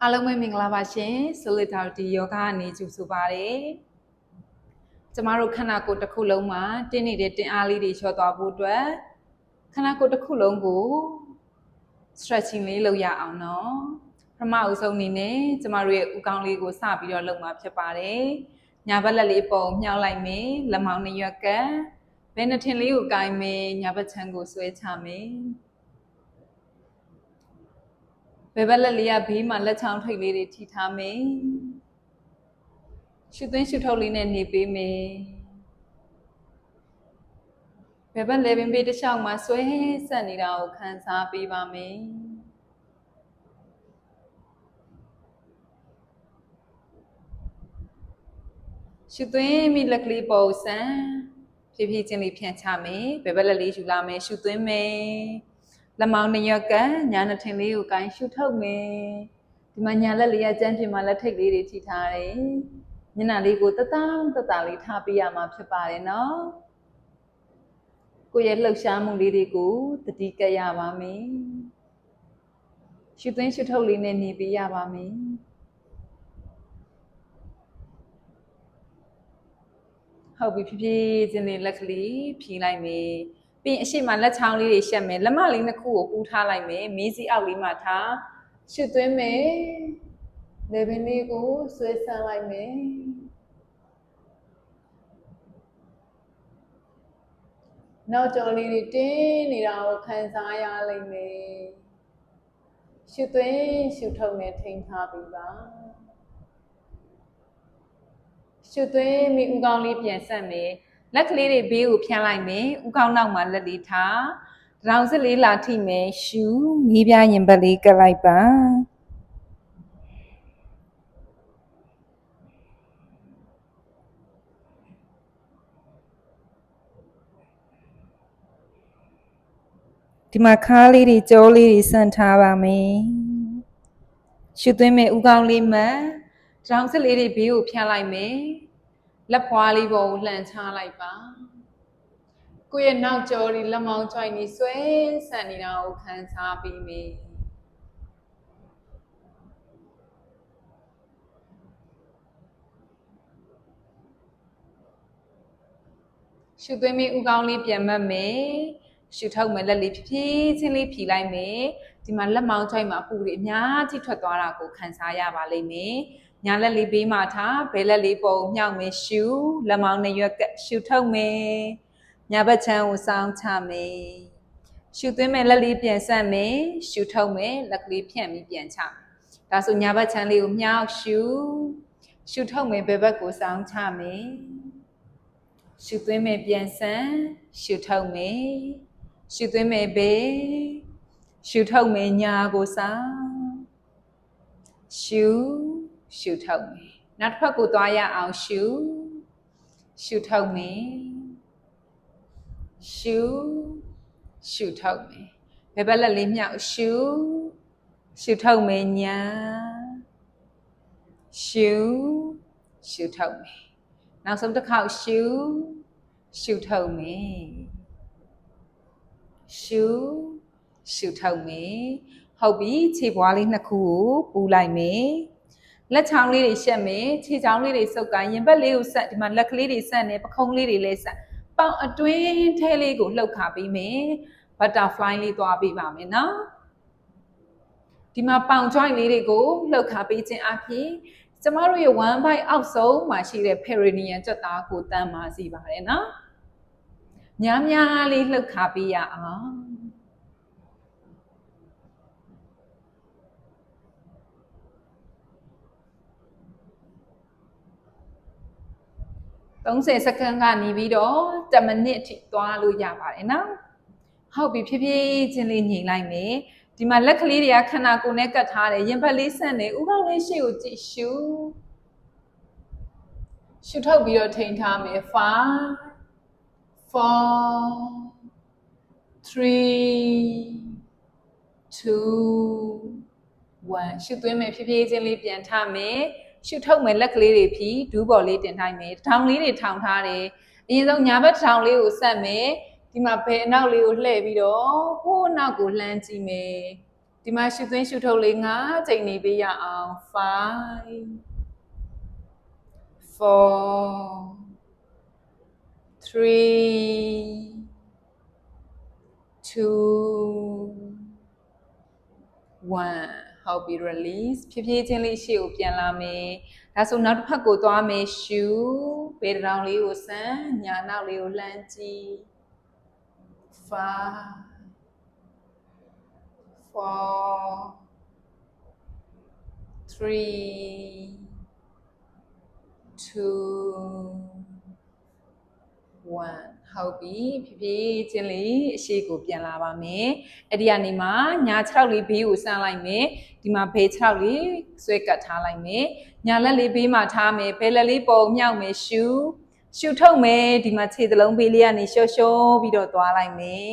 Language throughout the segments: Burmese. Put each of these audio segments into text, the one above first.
အားလုံးပဲမင်္ဂလာပါရှင် Solidarity Yoga အနေကျူဆိုပါတယ်ကျမတို့ခန္ဓာကိုယ်တစ်ခုလုံးမှာတင်းနေတဲ့တင်းအားလေးတွေလျှော့သွားဖို့အတွက်ခန္ဓာကိုယ်တစ်ခုလုံးကို stretching လေးလုပ်ရအောင်နော်ပထမအဦးဆုံးအနေနဲ့ကျမတို့ရဲ့ဥကောင်းလေးကိုစပြီးတော့လုပ်မှာဖြစ်ပါတယ်ညာဘက်လက်လေးပုံမြှောက်လိုက်မယ်လက်မောင်းနှစ်ရွက်ကဘယ်နှထင်လေးကိုကိုင်းမယ်ညာဘက်ခြမ်းကိုဆွဲချမယ်ဘယ်ဘက်လက်လေးကဘေးမှာလက်ချောင်းထိပ်လေးတွေထိထားမယ်ရှုသွင်းရှုထုတ်လေးနဲ့နေပေးမယ်ဘယ်ဘက်လဲပင်ဘေးတစ်လျှောက်မှာဆွဲဆက်နေတာကိုခံစားပေးပါမယ်ရှုသွင်းမိလက်ကလေးပုံစံဖြည်းဖြည်းချင်းလေးဖြန့်ချမယ်ဘယ်ဘက်လက်လေးယူလာမယ်ရှုသွင်းမယ်လက်မောင်းနှစ်ရွက်ကညာနှစ်ထင်လေးကိုကိုင်းရှုထုတ်မယ်ဒီမှာညာလက်လေးကကြမ်းပြင်မှာလက်ထိပ်လေးတွေထိထားတယ်မျက်နှာလေးကိုတသားလေးထားပေးရမှာဖြစ်ပါတယ်နော်ကိုယ့်ရဲ့လှုပ်ရှားမှုလေးတွေကိုတတိကပ်ရပါမယ်ရှုသွင်းရှုထုတ်လေးနဲ့နေပေးရပါမယ်ဟုတ်ပြီဖြည်းဖြည်းချင်းလေးလက်ကလေးဖြီးလိုက်မယ်ပြီးရင်အရှိမလက်ချောင်းလေးတွေရှက်မယ်လက်မလေးနှစ်ခုကိုပူးထားလိုက်မယ်မေးစီအောက်လေးမှာထားရှုသွင်းမယ်လေပင်လေးကိုဆွဲဆန်းလိုက်မယ်နောက်ကျော်လေးတွေတင်းနေတာကိုခံစားရလိမ့်မယ်ရှုသွင်းရှုထုတ်နဲ့ထိန်းထားပြီးပါရှုသွင်းမိဥကောင်းလေးပြန်ဆက်မယ်လက်ကလေးတွေဘေးကိုဖြန်းလိုက်မယ်ဥကောင်းနောက်မှာလက်လေးထားတောင်စစ်လေးလာထိမယ်ရှုမိပြရင်ဘက်လေးကပ်လိုက်ပါဒီမှာခါးလေးတွေကြောလေးတွေဆန့်ထားပါမယ်ရှုသွင်းမယ်ဥကောင်းလေးမှတောင်စစ်လေးတွေဘေးကိုဖြန်းလိုက်မယ်လက်ဖွားလေးပေါ်ကိုလှန်ချလိုက်ပါကိုယ့်ရဲ့နောက်ကျော်လေးလက်မောင်းချိုင်နေဆွဲဆန့်နေတာကိုခံစားပြီးမယ်ရှုသွင်းပြီးဥကောင်းလေးပြန်မှတ်မယ်ရှုထုတ်မယ်လက်လေးဖြည်းချင်းလေးဖြီလိုက်မယ်ဒီမှာလက်မောင်းချိုင်မှာအပူတွေအများကြီးထွက်သွားတာကိုခံစားရပါလိမ့်မယ်ညာလက်လေးဘေးမှာထားဘယ်လက်လေးပုံမြှောက်မယ်ရှုလက်မောင်းနှစ်ရွက်ကရှုထုတ်မယ်ညာဘက်ချမ်းကိုစောင်းချမယ်ရှုသွင်းမယ်လက်လေးပြန်ဆက်မယ်ရှုထုတ်မယ်လက်ကလေးဖြန့်ပြီးပြန်ချဒါဆိုညာဘက်ချမ်းလေးကိုမြှောက်ရှုထုတ်မယ်ဘယ်ဘက်ကိုစောင်းချမယ်ရှုသွင်းမယ်ပြန်ဆန်းရှုထုတ်မယ်ရှုသွင်းမယ်ဘေးရှုထုတ်မယ်ညာကိုစောင်းရှုထုတ်မယ်နောက်တစ်ဖက်ကိုသွားရအောင်ရှုထုတ်မယ်ရှုထုတ်မယ်ဘယ်ဘက်လက်လေးမြောက်ရှုထုတ်မယ်ညာရှုထုတ်မယ်နောက်ဆုံးတစ်ခေါက်ရှုထုတ်မယ်ရှုထုတ်မယ်ဟုတ်ပြီခြေပွားလေးနှစ်ခုကိုပူလိုက်မယ်လက်ချောင်းလေးတွေရှက်မယ်ခြေချောင်းလေးတွေစုပ်ကိုင်းရင်ဘက်လေးကိုဆက်ဒီမှာလက်ကလေးတွေဆက်နေပခုံးလေးတွေလည်းဆက်ပေါင်အတွင်းထဲလေးကိုလှုပ်ခါပေးမယ်ဘတ်တာဖလိုင်းလေးသွားပေးပါမယ်နော်ဒီမှာပေါင် joint လေးတွေကိုလှုပ်ခါပေးခြင်းအပြင်ကျမတို့ရဲ့1 byte အောက်ဆုံးမှာရှိတဲ့ perineum ကြွက်သားကိုတန်းပါစီပါတယ်နော်များလေးလှုပ်ခါပေးရအောင်30 စက္ကန့်ကနေပြီးတော့10 မိနစ်အထိသွားလို့ရပါတယ်နော်ဟုတ်ပြီဖြည်းဖြည်းချင်းလေးညှိလိုက်မယ်ဒီမှာလက်ကလေးတွေကခန္ဓာကိုယ်နဲ့ကပ်ထားတယ်ရင်ဘတ်လေးဆန့်နေဥကောင်းလေးရှေ့ကိုကြည့်ရှုထုတ်ပြီးတော့ထိန်းထားမယ်5 4 3 2 1ရှုသွင်းမယ်ဖြည်းဖြည်းချင်းလေးပြန်ထားမယ်ရှုထုတ်မယ်လက်ကလေးတွေဖြီးဒူးဘော်လေးတင်ထားမယ်ထောင်လေးတွေထောင်ထားတယ်အရင်ဆုံးညာဘက်ထောင်လေးကိုဆက်မယ်ဒီမှာဘယ်အနောက်လေးကိုလှည့်ပြီးတော့ဟိုးနောက်ကိုလှမ်းကြည့်မယ် ဒီမှာရှုသွင်းရှုထုတ်လေး5ချိန်နေပေးရအောင် 5 4 3 2 1 ဟုတ်ပြီ release ဖြည်းဖြည်းချင်းလေးရှေ့ကိုပြန်လာမယ်ဒါဆိုနောက်တစ်ဖက်ကိုသွားမယ်ရှုဘယ်တောင်လေးကိုစမ်းညာနောက်လေးကိုလှမ်းကြည့် 5 4 3 2 1ဟုတ်ပြီဖြည်းဖြည်းချင်းလေးအရှိကိုပြန်လာပါမယ်အဲ့ဒီကနေမှညာ6လေးဘေးကိုဆန်းလိုက်မယ်ဒီမှာဘေး6လေးဆွဲကတ်ထားလိုက်မယ်ညာလက်လေးဘေးမှာထားမယ်ဘယ်လက်လေးပုံမြောက်မယ်ရှုထုတ်မယ်ဒီမှာခြေသလုံးဘေးလေးကနေရှော့ပြီးတော့သွားလိုက်မယ်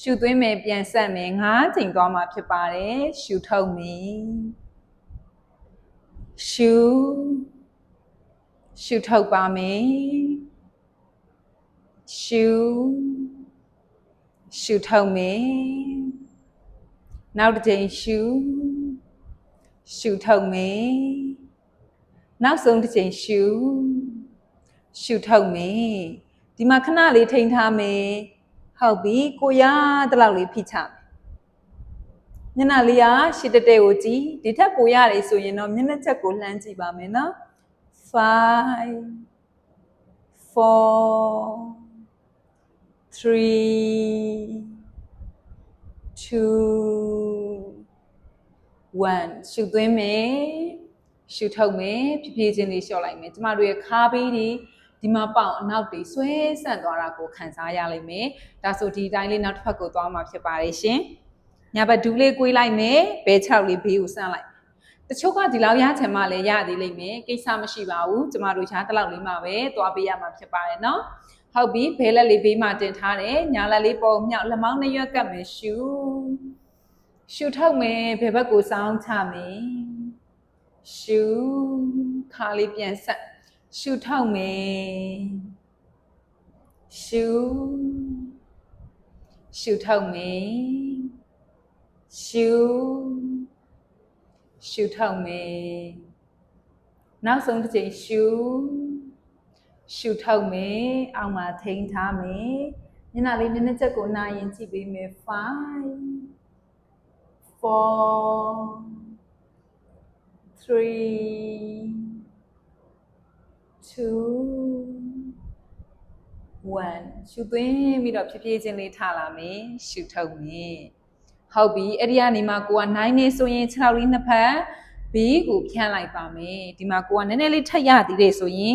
ရှုသွင်းမယ်ပြန်ဆက်မယ်5ချိန်သွားမှာဖြစ်ပါတယ်ရှုထုတ်မယ်ရှုထုတ်ပါမယ်ရှုထုတ်မယ်နောက်တစ်ချိန်ရှုထုတ်မယ်နောက်ဆုံးတစ်ချိန်ရှုထုတ်မယ်ဒီမှာခဏလေးထိန်းထားမယ်ဟုတ်ပြီကိုရတလောက်လေးဖိချမယ်မျက်နှာလေးကရှစ်တဲကိုကြည့်ဒီထက်ပိုရတယ်ဆိုရင်တော့မျက်နှာချက်ကိုလှမ်းကြည့်ပါမယ်နော်5 4 3 2 1ရှုသွင်းမယ်ရှုထုတ်မယ်ဖြည်းဖြည်းချင်းလေးလျှော့လိုက်မယ်ကျမတို့ရဲ့ခါးဘေးတွေဒီမှာပေါင်အနောက်တွေဆွဲဆန့်သွားတာကိုခံစားရလိမ့်မယ်ဒါဆိုဒီတိုင်းလေးနောက်တစ်ဖက်ကိုသွားမှာဖြစ်ပါတယ်ရှင်ညာဘက်ဒူးလေးကွေးလိုက်မယ်ဘဲ6လေးဘေးကိုဆန့်လိုက်တချို့ကဒီလောက်ရချင်မှလည်းရသေးလိမ့်မယ်ကိစ္စမရှိပါဘူးကျမတို့ရှားတလောက်လေးမှပဲသွားပေးရမှာဖြစ်ပါတယ်နော်ဟုတ်ပြီဘဲလက်လေးဘေးမှာတင်ထားတယ်ညာလက်လေးပုံမြောက်လက်မောင်းနှစ်ရွက်ကပ်မယ်ရှုထုတ်မယ်ဘယ်ဘက်ကိုစောင်းချမယ်ရှုခါလေးပြန်ဆက်ရှုထုတ်မယ်ရှုထုတ်မယ်ရှုထုတ်မယ်နောက်ဆုံးတစ်ချိန်ရှုထုတ်မယ်အောက်မှာထိန်းထားမယ်မျက်နှာလေးနည်းနည်းချက်ကိုနာရင်ကြည့်ပေးမယ်5 4 3 2 1ရှုသွင်းပြီးတော့ဖြည်းဖြည်းချင်းလေးထားလာမယ်ရှုထုတ်မယ်ဟုတ်ပြီအဲ့ဒီကနေမှကိုက9နေဆိုရင်6လေးနှစ်ဖက်ဘေးကိုဖြန်းလိုက်ပါမယ်ဒီမှာကိုကနည်းနည်းလေးထပ်ရသေးတယ်ဆိုရင်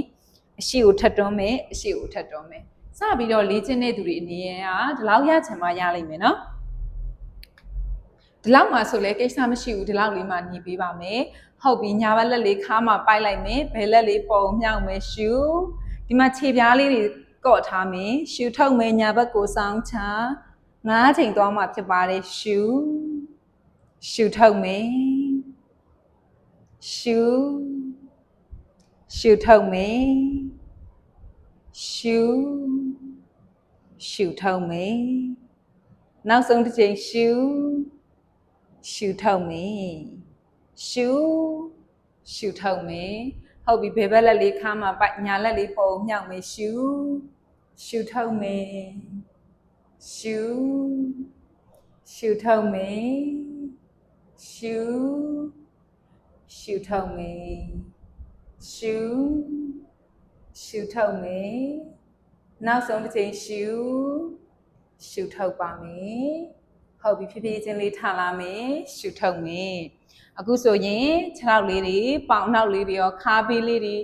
အရှိကိုထပ်တွန်းမယ်အရှိကိုထပ်တွန်းမယ်စပြီးတော့လေ့ကျင့်တဲ့သူတွေအနေနဲ့ကဒီလောက်ရချင်မှရလိမ့်မယ်နော်ဒီလောက်မှဆိုလဲကိစ္စမရှိဘူးဒီလောက်လေးမှညီပေးပါမယ်ဟုတ်ပြီညာဘက်လက်လေးခါမှပိုက်လိုက်မယ်ဘယ်လက်လေးပုံမြောက်မယ်ရှုဒီမှာခြေပြားလေးတွေကော့ထားမယ်ရှုထုတ်မယ်ညာဘက်ကိုစောင်းချ5ချိန်သွားမှဖြစ်ပါတယ်ရှုထုတ်မယ်ရှုထုတ်မယ်ရှုထုတ်မယ်နောက်ဆုံးတစ်ချိန်ရှုထုတ်မယ်ရှုထုတ်မယ်ဟုတ်ပြီဘယ်ဘက်လက်လေးခါမှပိုက်ညာလက်လေးပုံမြောက်မယ်ရှုထုတ်မယ်ရှုထုတ်မယ်ရှုထုတ်မယ်ရှုထုတ်မယ်နောက်ဆုံးတစ်ချိန်ရှုထုတ်ပါမယ်ဟုတ်ပြီဖြည်းဖြည်းချင်းလေးထားလာမယ်ရှုထုတ်မယ်အခုဆိုရင်ခြေထောက်လေးတွေပေါင်နောက်လေးတွေရောခါးဘေးလေးတွေ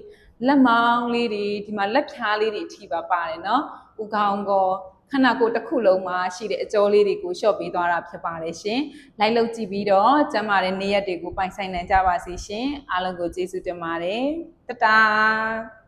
လက်မောင်းလေးတွေဒီမှာလက်ဖြားလေးတွေအထိပါပါတယ်နော်ဥကောင်းကောခန္ဓာကိုယ်တစ်ခုလုံးမှာရှိတဲ့အကြောလေးတွေကိုလျှော့ပေးသွားတာဖြစ်ပါတယ်ရှင်လိုက်လုပ်ကြည့်ပြီးတော့ကျန်းမာတဲ့နေ့ရက်တွေကိုပိုင်ဆိုင်နိုင်ကြပါစေရှင်အားလုံးကိုကျေးဇူးတင်ပါတယ်တတား